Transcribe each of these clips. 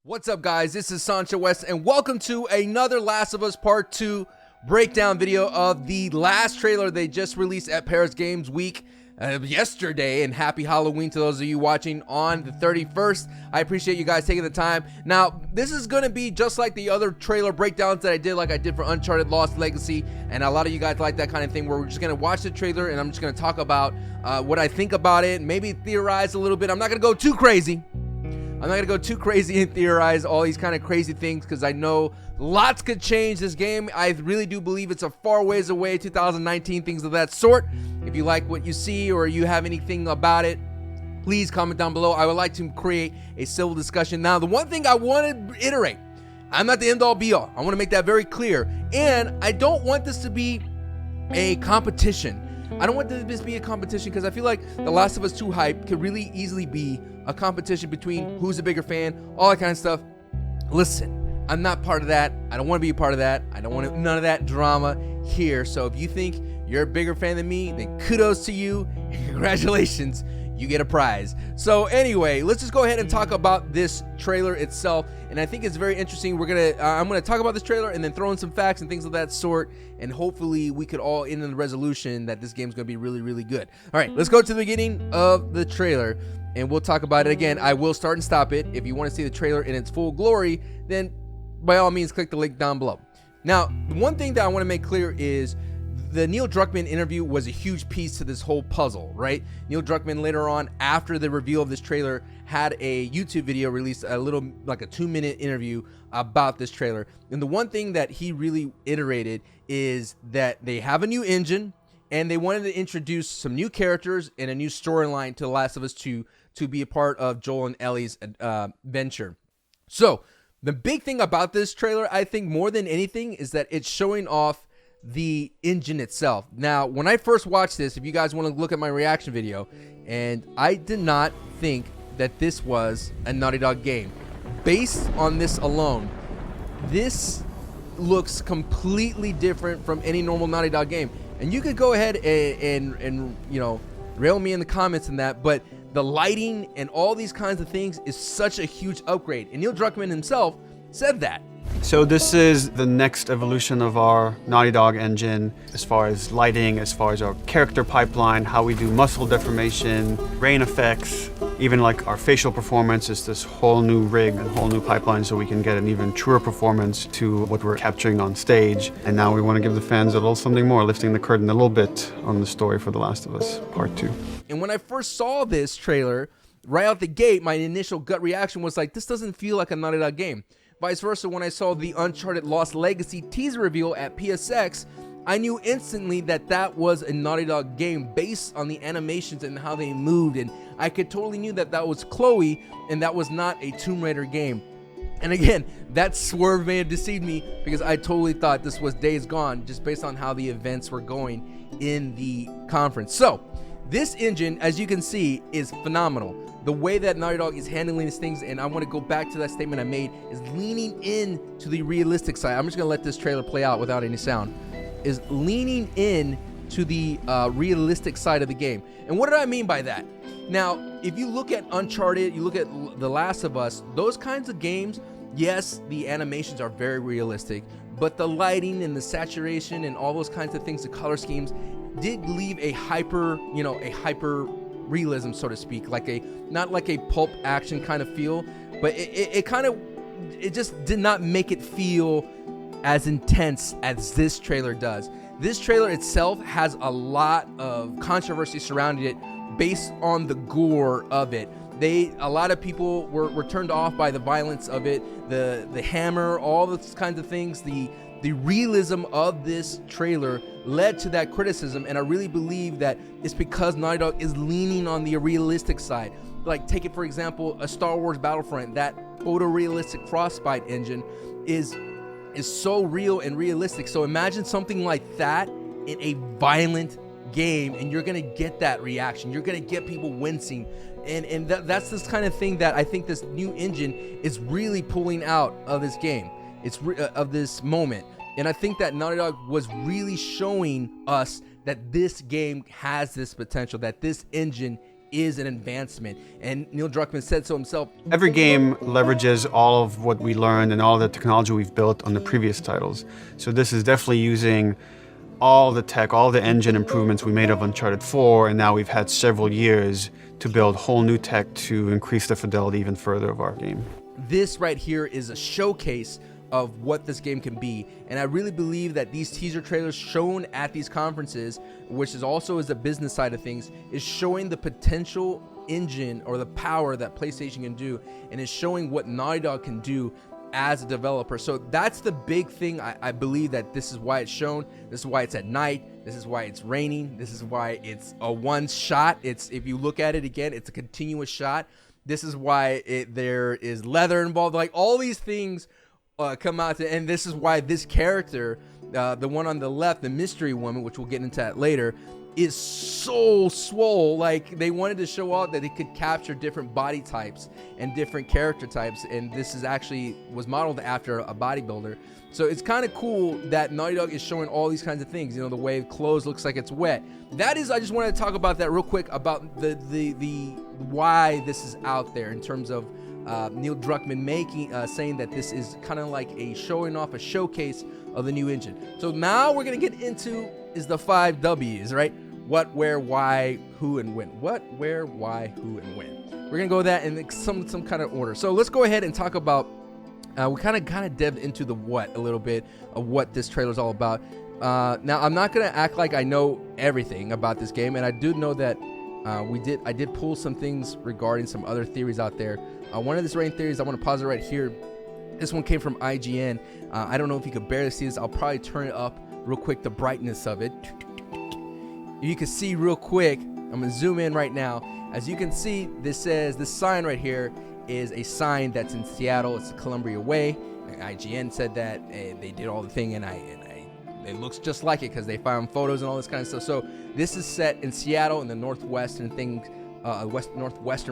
What's up, guys? This is SanchoWest, and welcome to another Last of Us Part 2 breakdown video of the last trailer they just released at Paris Games Week yesterday. And happy Halloween to those of you watching on the 31st. I appreciate you guys taking the time. Now, this is going to be just like the other trailer breakdowns that I did, like I did for Uncharted Lost Legacy, and a lot of you guys like that kind of thing, where we're just going to watch the trailer and I'm just going to talk about what I think about it, maybe theorize a little bit. I'm not going to go too crazy. I'm not going to go too crazy and theorize all these kind of crazy things, because I know lots could change this game. I really do believe it's a far ways away, 2019, things of that sort. If you like what you see or you have anything about it, please comment down below. I would like to create a civil discussion. Now, the one thing I want to reiterate, I'm not the end-all be-all. I want to make that very clear. And I don't want this to be a competition. I don't want this to be a competition, because I feel like The Last of Us 2 hype could really easily be a competition between who's a bigger fan, all that kind of stuff. Listen, I'm not part of that. I don't want to be a part of that. I don't want none of that drama here. So if you think you're a bigger fan than me, then kudos to you and congratulations. You get a prize. So anyway, let's just go ahead and talk about this trailer itself. And I think it's very interesting. I'm gonna talk about this trailer and then throw in some facts and things of that sort. And hopefully we could all end in the resolution that this game's gonna be really, really good. All right, let's go to the beginning of the trailer and we'll talk about it again. I will start and stop it. If you want to see the trailer in its full glory, then by all means click the link down below. Now, one thing that I want to make clear is the Neildruckmann interview was a huge piece to this whole puzzle, right? Neildruckmann later on, after the reveal of this trailer, had a YouTube video released, a little, like a 2-minute interview about this trailer. And the one thing that he really iterated is that they have a new engine and they wanted to introduce some new characters and a new storyline to The Last of Us 2 to be a part of Joel and Ellie's venture. So the big thing about this trailer, I think more than anything, is that it's showing off the engine itself. Now, when I first watched this, if you guys want to look at my reaction video, and I did not think that this was a Naughty Dog game. Based on this alone, this looks completely different from any normal Naughty Dog game. And you could go ahead and you know, rail me in the comments and that, but the lighting and all these kinds of things is such a huge upgrade. And Neildruckmann himself said that. So this is the next evolution of our Naughty Dog engine, as far as lighting, as far as our character pipeline, how we do muscle deformation, rain effects, even like our facial performance is this whole new rig and whole new pipeline, so we can get an even truer performance to what we're capturing on stage. And now we want to give the fans a little something more, lifting the curtain a little bit on the story for The Last of Us Part 2. And when I first saw this trailer, right out the gate, my initial gut reaction was like, this doesn't feel like a Naughty Dog game. Vice versa, when I saw the Uncharted Lost Legacy teaser reveal at PSX, I knew instantly that that was a Naughty Dog game based on the animations and how they moved, and I could totally knew that that was Chloe and that was not a Tomb Raider game. And again, that swerve may have deceived me, because I totally thought this was Days Gone just based on how the events were going in the conference. So this engine, as you can see, is phenomenal. The way that Naughty Dog is handling these things, and I want to go back to that statement I made, is leaning in to the realistic side. I'm just going to let this trailer play out without any sound. Is leaning in to the realistic side of the game. And what did I mean by that? Now, if you look at Uncharted, you look at The Last of Us, those kinds of games, yes, the animations are very realistic, but the lighting and the saturation and all those kinds of things, the color schemes, did leave a hyper realism, so to speak, like not like a pulp action kind of feel, but it just did not make it feel as intense as this trailer does. This trailer itself has a lot of controversy surrounding it based on the gore of it. A lot of people were turned off by the violence of it, the hammer, all those kinds of things. The realism of this trailer led to that criticism, and I really believe that it's because Naughty Dog is leaning on the realistic side. Like, take it for example, a Star Wars Battlefront, that photorealistic Frostbite engine is so real and realistic. So imagine something like that in a violent game, and you're gonna get that reaction. You're gonna get people wincing, and that's this kind of thing that I think this new engine is really pulling out of this game. It's of this moment. And I think that Naughty Dog was really showing us that this game has this potential, that this engine is an advancement. And Neildruckmann said so himself. Every game leverages all of what we learned and all the technology we've built on the previous titles. So this is definitely using all the tech, all the engine improvements we made of Uncharted 4, and now we've had several years to build whole new tech to increase the fidelity even further of our game. This right here is a showcase of what this game can be, and I really believe that these teaser trailers shown at these conferences, which is also is the business side of things, is showing the potential engine or the power that PlayStation can do, and is showing what Naughty Dog can do as a developer. So that's the big thing. I believe that this is why it's shown. This is why it's at night. This is why it's raining. This is why it's a one shot. It's, if you look at it again, it's a continuous shot. This is why there is leather involved. Like, all these things come out to, and this is why this character, the one on the left, the mystery woman, which we'll get into that later, is so swole. Like, they wanted to show off that they could capture different body types and different character types, and this is actually was modeled after a bodybuilder. So it's kind of cool that Naughty Dog is showing all these kinds of things. You know, the way clothes looks like it's wet. That is, I just wanted to talk about that real quick, about the why this is out there in terms of Neildruckmann saying that this is kind of like a showing off, a showcase of the new engine. So now we're gonna get into is the 5 W's, right? What, where, why, who, and when. What, where, why, who, and when. We're gonna go with that in some kind of order. So let's go ahead and talk about. We kind of delved into the what a little bit of what this trailer is all about. Now I'm not gonna act like I know everything about this game, and I do know that I did pull some things regarding some other theories out there. One of these rain theories, I want to pause it right here. This one came from IGN. I don't know if you could barely see this. I'll probably turn it up real quick, the brightness of it. If you can see real quick, I'm gonna zoom in right now. As you can see, this says, this sign right here is a sign that's in Seattle. It's Columbia Way. IGN said that they did all the thing, and it looks just like it because they found photos and all this kind of stuff. So this is set in Seattle in the northwestern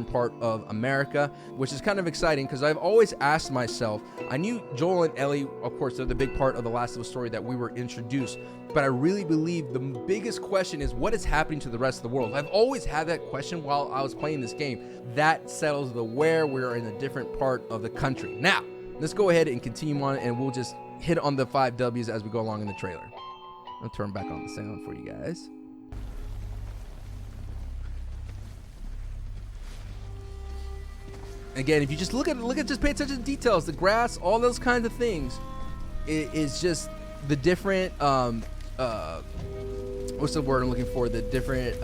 part of America, which is kind of exciting because I've always asked myself, I knew Joel and Ellie, of course, they're the big part of the Last of Us story that we were introduced, but I really believe the biggest question is what is happening to the rest of the world. I've always had that question while I was playing this game. That settles the where. We're in a different part of the country. Now, let's go ahead and continue on, and we'll just hit on the 5 W's as we go along in the trailer. I'll turn back on the sound for you guys. Again, if you just look at just pay attention to the details, the grass, all those kinds of things, is just the different what's the word I'm looking for? The different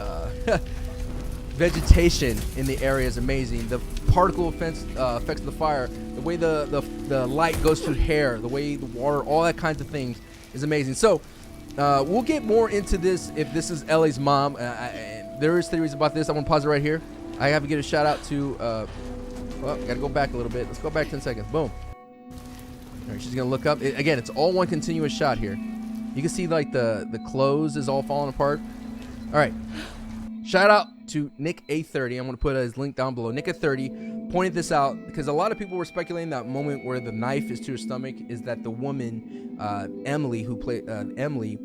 vegetation in the area is amazing. The particle effects of the fire, the way the light goes through hair, the way the water, all that kinds of things is amazing. So we'll get more into this if this is Ellie's mom. There is theories about this. I'm gonna pause it right here. I have to give a shout out to. Well, gotta go back a little bit. Let's go back 10 seconds. Boom. All right, she's gonna look up. Again, it's all one continuous shot here. You can see like the clothes is all falling apart. All right. Shout out to Nick A30. I'm gonna put his link down below. Nick A30 pointed this out because a lot of people were speculating that moment where the knife is to her stomach is that the woman, Emily, who played Emily,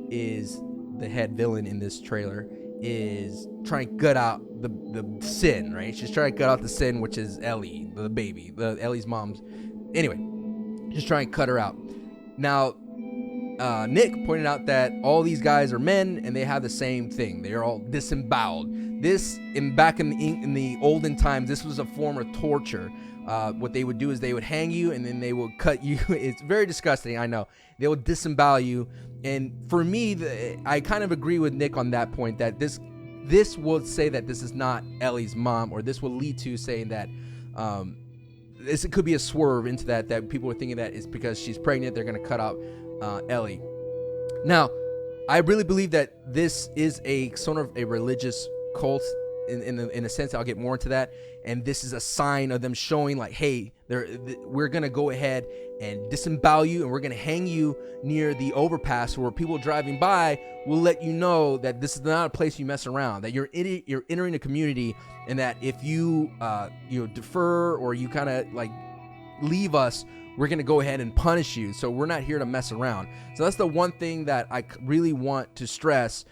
is the head villain in this trailer, is trying to gut out the sin, right? She's trying to gut out the sin, which is Ellie, the baby, Ellie's mom's. Anyway, she's trying to cut her out. Now, Nick pointed out that all these guys are men and they have the same thing. They are all disemboweled. This, back in the olden times, this was a form of torture. What they would do is they would hang you and then they would cut you. It's very disgusting, I know. They would disembowel you. And for me, I kind of agree with Nick on that point, that this will say that this is not Ellie's mom, or this will lead to saying that it could be a swerve into that people are thinking that it's because she's pregnant, they're going to cut out Ellie. Now, I really believe that this is a sort of a religious cult in a sense. I'll get more into that, and this is a sign of them showing like, hey, we're gonna go ahead and disembowel you, and we're gonna hang you near the overpass where people driving by will let you know that this is not a place you mess around, that you're entering a community, and that if you defer or you kind of like leave us, we're gonna go ahead and punish you. So we're not here to mess around. So that's the one thing that I really want to stress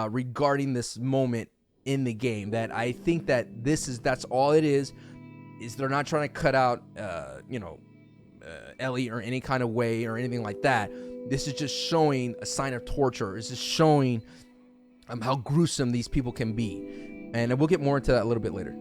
regarding this moment in the game. That I think that that's all it is they're not trying to cut out, Ellie or any kind of way or anything like that. This is just showing a sign of torture. It's just showing how gruesome these people can be. And we'll get more into that a little bit later.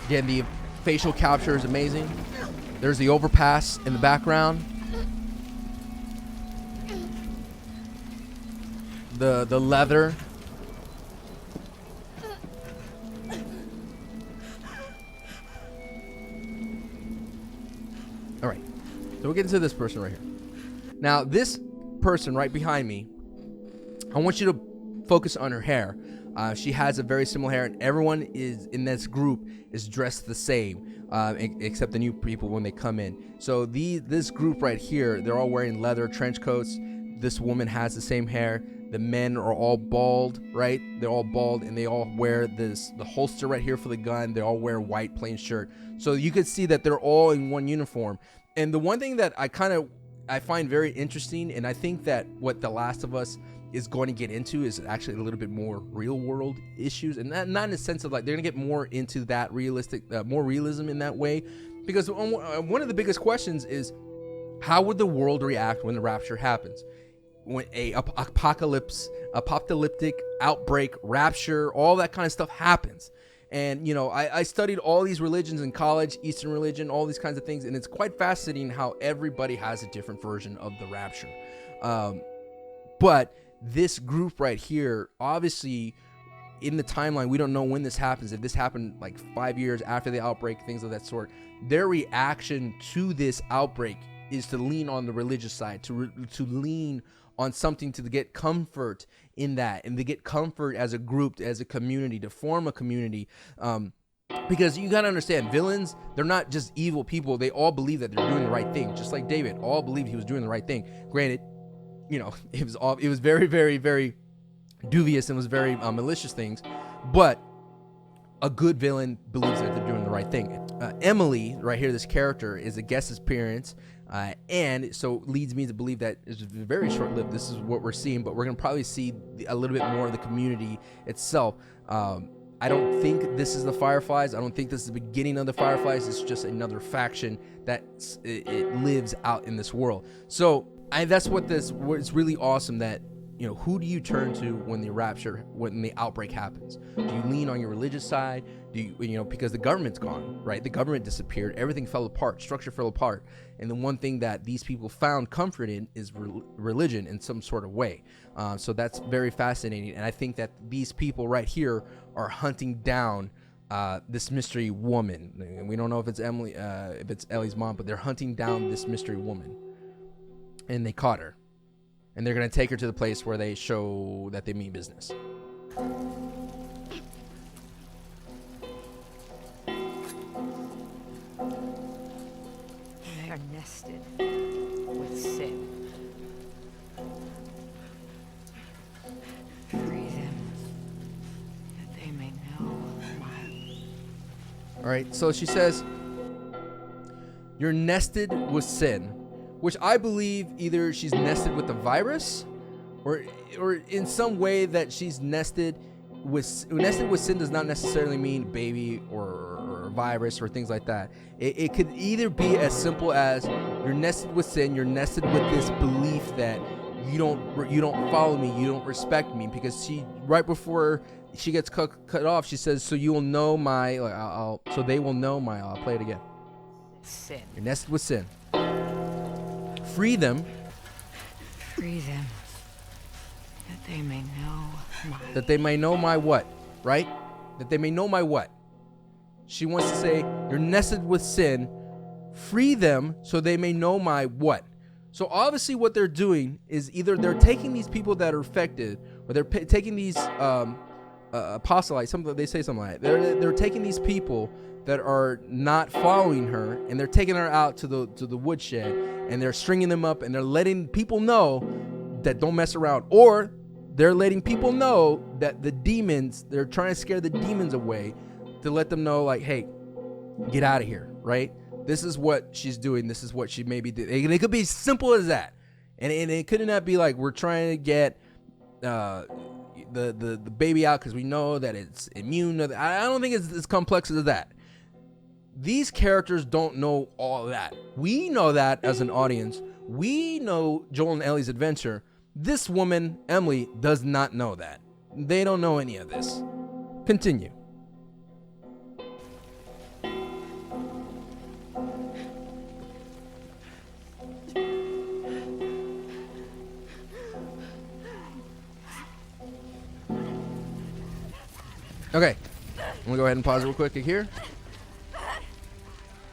Again, the facial capture is amazing. There's the overpass in the background. The leather. All right, so we'll get into this person right here. Now, this person right behind me, I want you to focus on her hair. She has a very similar hair, and everyone is in this group is dressed the same, except the new people when they come in. So this group right here, they're all wearing leather trench coats. This woman has the same hair. The men are all bald, right? They're all bald, and they all wear the holster right here for the gun. They all wear white plain shirt. So you could see that they're all in one uniform. And the one thing that I find very interesting, and I think that what The Last of Us is going to get into is actually a little bit more real world issues, and not in the sense of like they're gonna get more into that realistic, more realism in that way, because one of the biggest questions is how would the world react when the rapture happens, when a apocalyptic outbreak, rapture, all that kind of stuff happens. And I studied all these religions in college, Eastern religion, all these kinds of things, and it's quite fascinating how everybody has a different version of the rapture. But this group right here, obviously in the timeline, we don't know when this happens. If this happened like 5 years after the outbreak, things of that sort, their reaction to this outbreak is to lean on the religious side, to lean on something to get comfort in that, and to get comfort as a group, as a community, to form a community. Because you got to understand, villains, they're not just evil people. They all believe that they're doing the right thing. Just like David, all believed he was doing the right thing. Granted, it was very, very, very dubious and was very malicious things, but a good villain believes that they're doing the right thing. Emily, right here, this character, is a guest appearance, and so leads me to believe that it's very short-lived. This is what we're seeing, but we're going to probably see a little bit more of the community itself. I don't think this is the Fireflies. I don't think this is the beginning of the Fireflies. It's just another faction that it lives out in this world. So that's what's really awesome, that who do you turn to when the outbreak happens? Do you lean on your religious side? Do you because the government's gone, right? The government disappeared, everything fell apart, structure fell apart, and the one thing that these people found comfort in is religion in some sort of way. So that's very fascinating, and I think that these people right here are hunting down this mystery woman. And we don't know if it's Emily, if it's Ellie's mom, but they're hunting down this mystery woman. And they caught her, and they're gonna take her to the place where they show that they mean business. They are nested with sin. Free them, that they may know my. All right, so she says, "You're nested with sin." Which I believe either she's nested with the virus, or in some way that she's nested with sin does not necessarily mean baby or virus or things like that. It could either be as simple as you're nested with sin, you're nested with this belief that you don't follow me, you don't respect me, because she, right before she gets cut off, she says, so you will know my, so they will know my, I'll play it again. Sin. You're nested with sin. Free them. Free them, that they may know my. That they may know my what, right? That they may know my what? She wants to say, you're nested with sin. Free them so they may know my what? So obviously what they're doing is either they're taking these people that are affected, or they're taking these apostolites, they say something like that. They're taking these people that are not following her, and they're taking her out to the woodshed, and they're stringing them up, and they're letting people know that don't mess around, or they're letting people know that the demons, they're trying to scare the demons away, to let them know, like, hey, get out of here, right? This is what she's doing. This is what she maybe did. And it could be simple as that. And it could not be like we're trying to get the baby out because we know that it's immune. I don't think it's as complex as that. These characters don't know all that. We know that as an audience. We know Joel and Ellie's adventure. This woman, Emily, does not know that. They don't know any of this. Continue. Okay, I'm gonna go ahead and pause real quick here.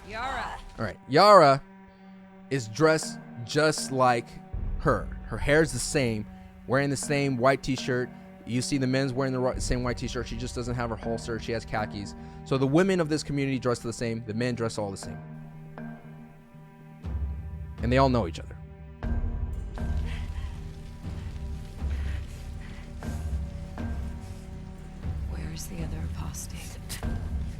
Yara. All right, Yara is dressed just like her. Her hair's the same, wearing the same white t-shirt. You see the men's wearing the same white t-shirt. She just doesn't have her holster. She has khakis. So the women of this community dress the same. The men dress all the same. And they all know each other. Where's the other apostate?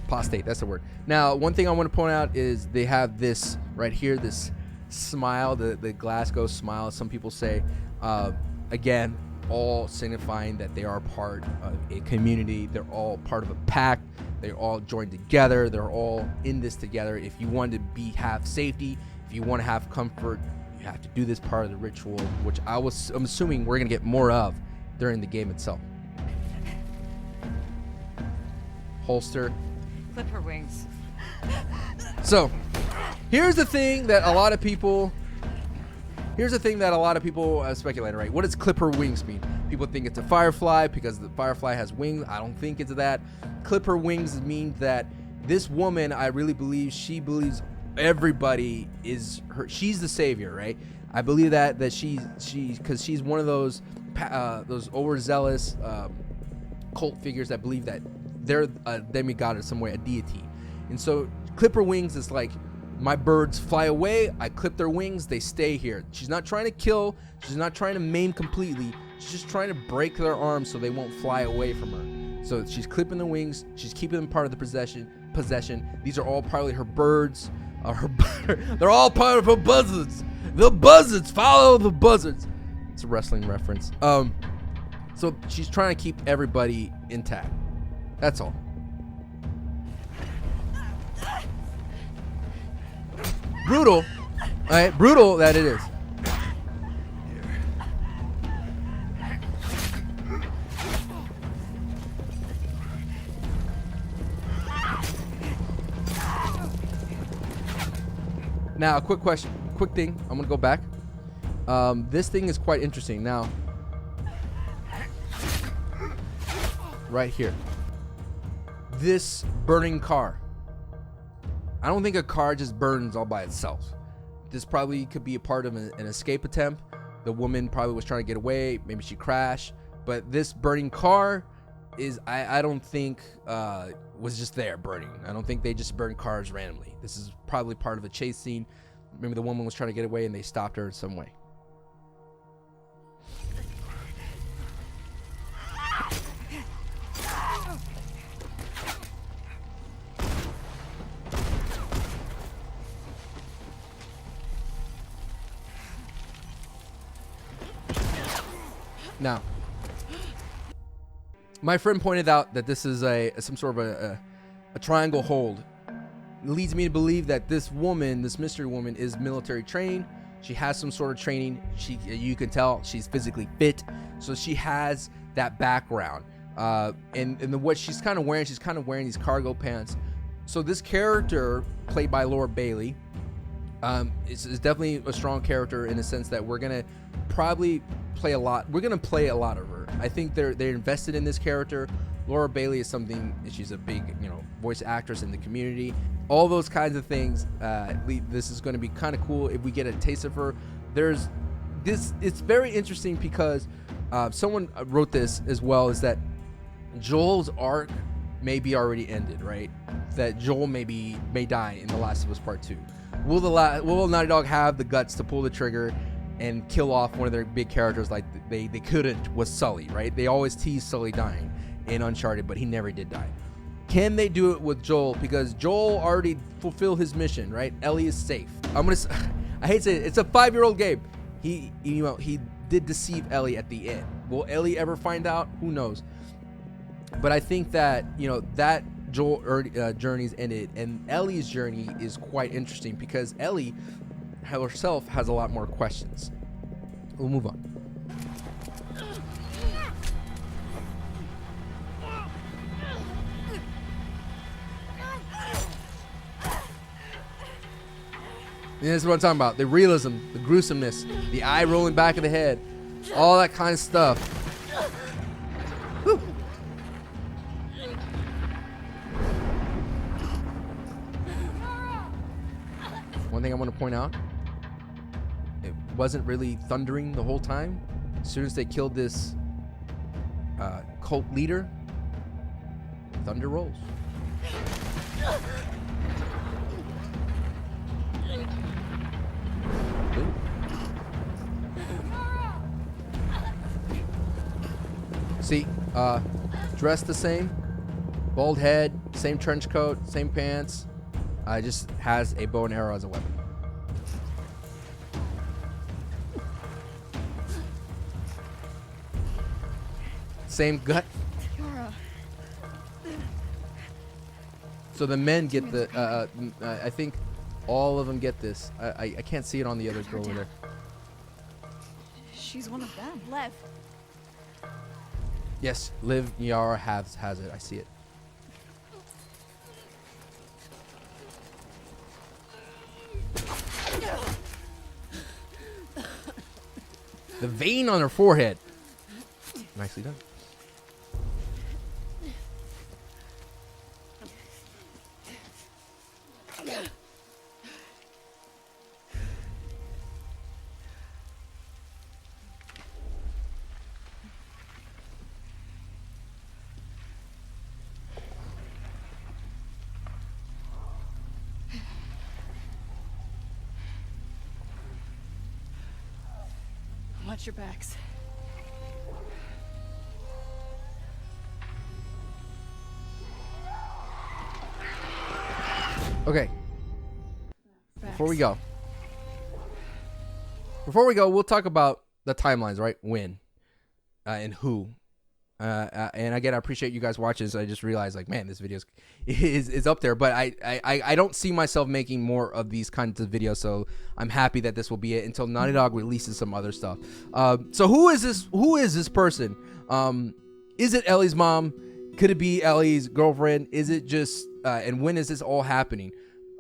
Apostate, that's the word. Now, one thing I want to point out is they have this right here, this smile, the Glasgow Smile, some people say. Again, all signifying that they are part of a community. They're all part of a pack. They're all joined together. They're all in this together. If you want to have safety, if you want to have comfort, you have to do this part of the ritual, which I'm assuming we're going to get more of during the game itself. Holster. Clip her wings. So, here's the thing that a lot of people speculate, right? What does clipper wings mean? People think it's a firefly because the firefly has wings. I don't think it's that. Clipper wings means that this woman, I really believe, she believes everybody is her. She's the savior, right? I believe that she because she's one of those overzealous cult figures that believe that they're a demigod or some way, a deity. And so clipper wings is like, my birds fly away, I clip their wings, they stay here. She's not trying to kill, she's not trying to maim completely, she's just trying to break their arms so they won't fly away from her. So she's clipping the wings, she's keeping them part of the possession. These are all partly her birds, they're all part of her buzzards. The buzzards, follow the buzzards. It's a wrestling reference. So she's trying to keep everybody intact. That's all. Brutal, all right? Brutal that it is. Now, a quick thing. I'm gonna go back. This thing is quite interesting. Now, right here, this burning car. I don't think a car just burns all by itself. This probably could be a part of an escape attempt. The woman probably was trying to get away. Maybe she crashed. But this burning car is, I don't think, was just there burning. I don't think they just burn cars randomly. This is probably part of a chase scene. Maybe the woman was trying to get away and they stopped her in some way. Now, my friend pointed out that this is some sort of a triangle hold. It leads me to believe that this woman, this mystery woman, is military trained. She has some sort of training. You can tell she's physically fit, so she has that background. And what she's kind of wearing these cargo pants. So this character, played by Laura Bailey, is definitely a strong character in the sense that we're gonna probably play a lot. We're gonna play a lot of her. I think they're invested in this character. Laura Bailey is something. She's a big, voice actress in the community. All those kinds of things. This is going to be kind of cool if we get a taste of her. There's this. It's very interesting because someone wrote this as well. Is that Joel's arc may be already ended, right? That Joel may die in The Last of Us Part 2. Will Naughty Dog have the guts to pull the trigger and kill off one of their big characters like they couldn't with Sully, right? They always tease Sully dying in Uncharted, but he never did die. Can they do it with Joel? Because Joel already fulfilled his mission, right? Ellie is safe. I hate to say it, it's a 5-year-old game. He did deceive Ellie at the end. Will Ellie ever find out? Who knows? But I think that, that Joel journey's ended, and Ellie's journey is quite interesting because Ellie herself has a lot more questions. We'll move on. And this is what I'm talking about. The realism, the gruesomeness, the eye rolling back of the head, all that kind of stuff. Whew. One thing I want to point out, it wasn't really thundering the whole time. As soon as they killed this cult leader, thunder rolls. See, dressed the same, bald head, same trench coat, same pants. Just has a bow and arrow as a weapon. Same gut. Yara. So the men get the. I think all of them get this. I can't see it on the other girl over there. She's one of them. Lev. Yes, Liv Yara has it. I see it. The vein on her forehead. Nicely done. Watch your backs. Okay. Before we go, we'll talk about the timelines, right? When and who. And again, I appreciate you guys watching. So I just realized, like, man, this video is up there. But I don't see myself making more of these kinds of videos. So I'm happy that this will be it until Naughty Dog releases some other stuff. So who is this? Who is this person? Is it Ellie's mom? Could it be Ellie's girlfriend? Is it just? And when is this all happening?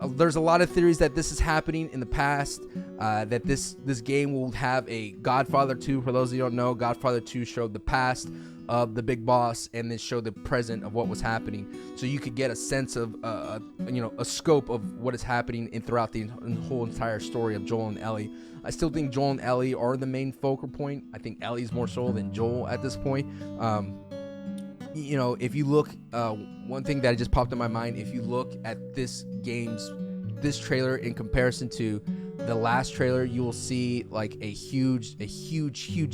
There's a lot of theories that this is happening in the past, that this game will have a Godfather 2. For those of you who don't know, Godfather 2 showed the past of the big boss and then showed the present of what was happening, so you could get a sense of a scope of what is happening throughout the whole entire story of Joel and Ellie. I still think Joel and Ellie are the main focal point. I think Ellie's more so than Joel at this point. If you look, one thing that just popped in my mind, if you look at this trailer in comparison to the last trailer, you will see like a huge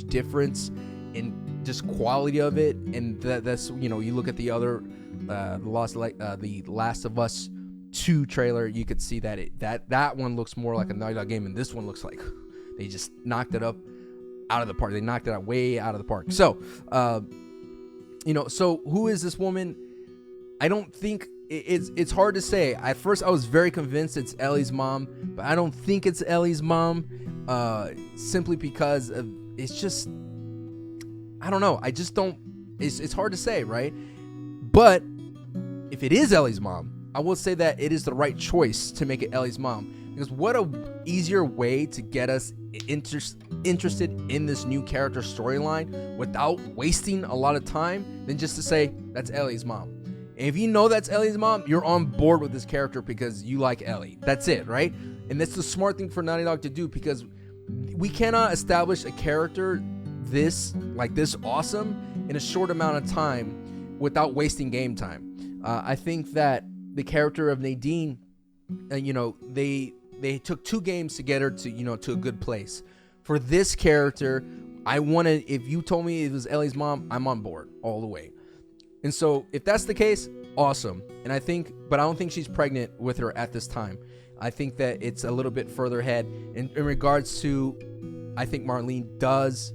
difference in just quality of it. And that's you look at the other the Last of Us 2 trailer, you could see that that one looks more like a Naughty Dog game, and this one looks like they just knocked it up out of the park. They knocked it out way out of the park. So so who is this woman? I don't think it's hard to say. At first I was very convinced it's Ellie's mom, but I don't think it's Ellie's mom, simply because it's just, I don't know. I just don't, it's hard to say, right? But if it is Ellie's mom, I will say that it is the right choice to make it Ellie's mom, because what a easier way to get us interested in this new character storyline without wasting a lot of time than just to say that's Ellie's mom. And if you know that's Ellie's mom, you're on board with this character because you like Ellie. That's it, right? And that's the smart thing for Naughty Dog to do, because we cannot establish a character this awesome in a short amount of time without wasting game time. I think that the character of Nadine, they took 2 games to get her to a good place. For this character, if you told me it was Ellie's mom, I'm on board all the way. And so if that's the case, awesome. And but I don't think she's pregnant with her at this time. I think that it's a little bit further ahead in regards to, I think Marlene does,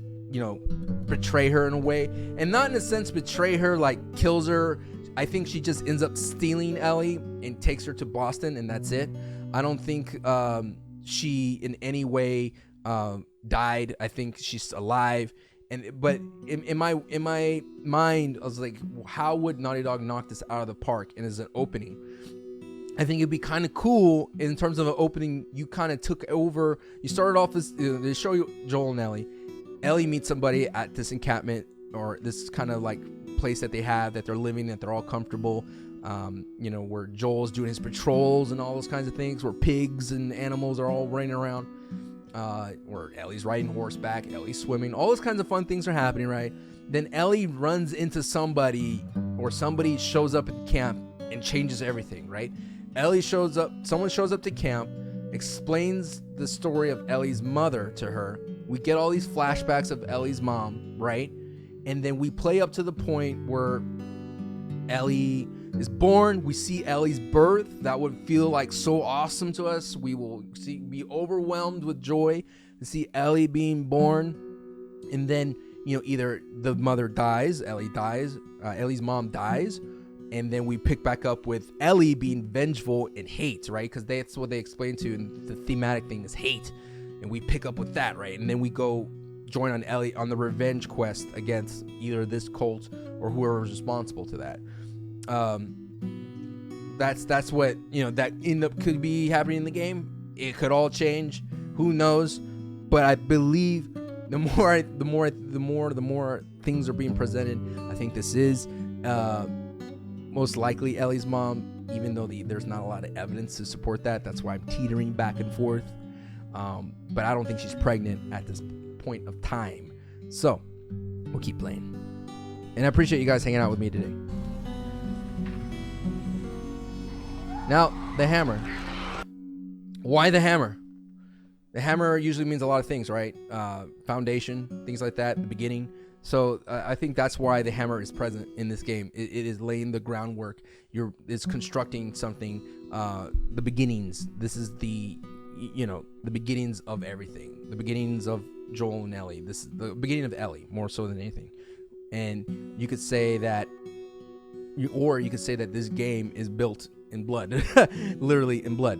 betray her in a way, and not in a sense betray her like kills her. I think she just ends up stealing Ellie and takes her to Boston, and that's it. I don't think she in any way died. I think she's alive. But in my mind, I was like, how would Naughty Dog knock this out of the park? And as an opening, I think it'd be kind of cool in terms of an opening. You kind of took over. You started off as they show you Joel and Ellie. Ellie meets somebody at this encampment or this kind of like place that they have that they're living, that they're all comfortable. Where Joel's doing his patrols and all those kinds of things, where pigs and animals are all running around. Where Ellie's riding horseback, Ellie's swimming, all those kinds of fun things are happening, right? Then Ellie runs into somebody, or somebody shows up at the camp and changes everything, right? Someone shows up to camp, explains the story of Ellie's mother to her. We get all these flashbacks of Ellie's mom, right? And then we play up to the point where Ellie is born. We see Ellie's birth. That would feel like so awesome to us. We will be overwhelmed with joy to see Ellie being born. And then, either the mother dies, Ellie dies, Ellie's mom dies, and then we pick back up with Ellie being vengeful and hate, right? Because that's what they explain to, and the thematic thing is hate. And we pick up with that, right? And then we go join on Ellie on the revenge quest against either this cult or whoever is responsible to that. That's what that could be happening in the game. It could all change. Who knows? But I believe the more things are being presented, I think this is most likely Ellie's mom, even though there's not a lot of evidence to support that. That's why I'm teetering back and forth. But I don't think she's pregnant at this point of time. So we'll keep playing. And I appreciate you guys hanging out with me today. Now, the hammer. Why the hammer? The hammer usually means a lot of things, right? Foundation, things like that, the beginning. So I think that's why the hammer is present in this game. It is laying the groundwork. It's constructing something. The beginnings. This is the beginnings of everything. The beginnings of Joel and Ellie. This is the beginning of Ellie, more so than anything. And you could say that, you could say that this game is built in blood, literally in blood.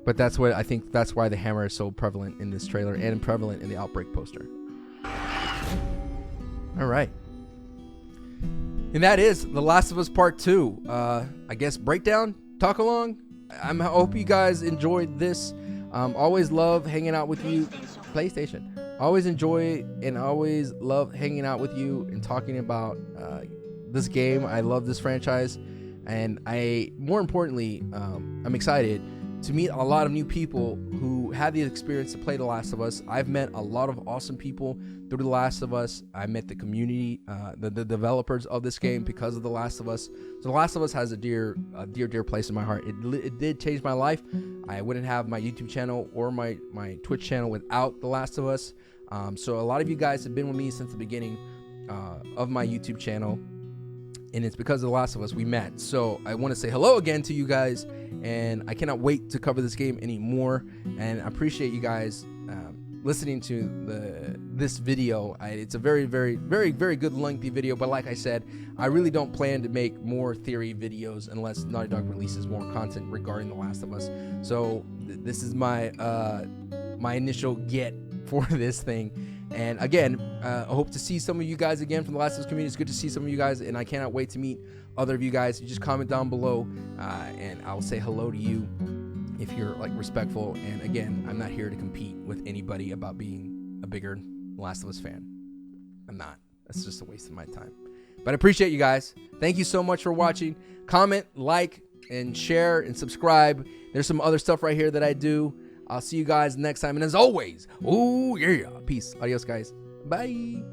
But that's why the hammer is so prevalent in this trailer and prevalent in the Outbreak poster. All right. And that is The Last of Us Part 2. I guess breakdown, talk along. I hope you guys enjoyed this. Always love hanging out with you. PlayStation. Always enjoy and always love hanging out with you and talking about this game. I love this franchise. And more importantly, I'm excited to meet a lot of new people who had the experience to play The Last of Us. I've met a lot of awesome people through The Last of Us. I met the community, the developers of this game because of The Last of Us. So The Last of Us has a dear place in my heart. It did change my life. I wouldn't have my YouTube channel or my Twitch channel without The Last of Us. So a lot of you guys have been with me since the beginning of my YouTube channel. And it's because of The Last of Us we met. So I want to say hello again to you guys, and I cannot wait to cover this game anymore. And I appreciate you guys listening to this video. It's a very, very, very, very good lengthy video, but like I said, I really don't plan to make more theory videos unless Naughty Dog releases more content regarding The Last of Us. So this is my my initial get for this thing. And again, I hope to see some of you guys again from the Last of Us community. It's good to see some of you guys, and I cannot wait to meet other of you guys. You just comment down below, and I'll say hello to you if you're like respectful. And again, I'm not here to compete with anybody about being a bigger Last of Us fan. I'm not. That's just a waste of my time. But I appreciate you guys. Thank you so much for watching. Comment, like, and share, and subscribe. There's some other stuff right here that I do. I'll see you guys next time. And as always, oh yeah, peace. Adios, guys. Bye.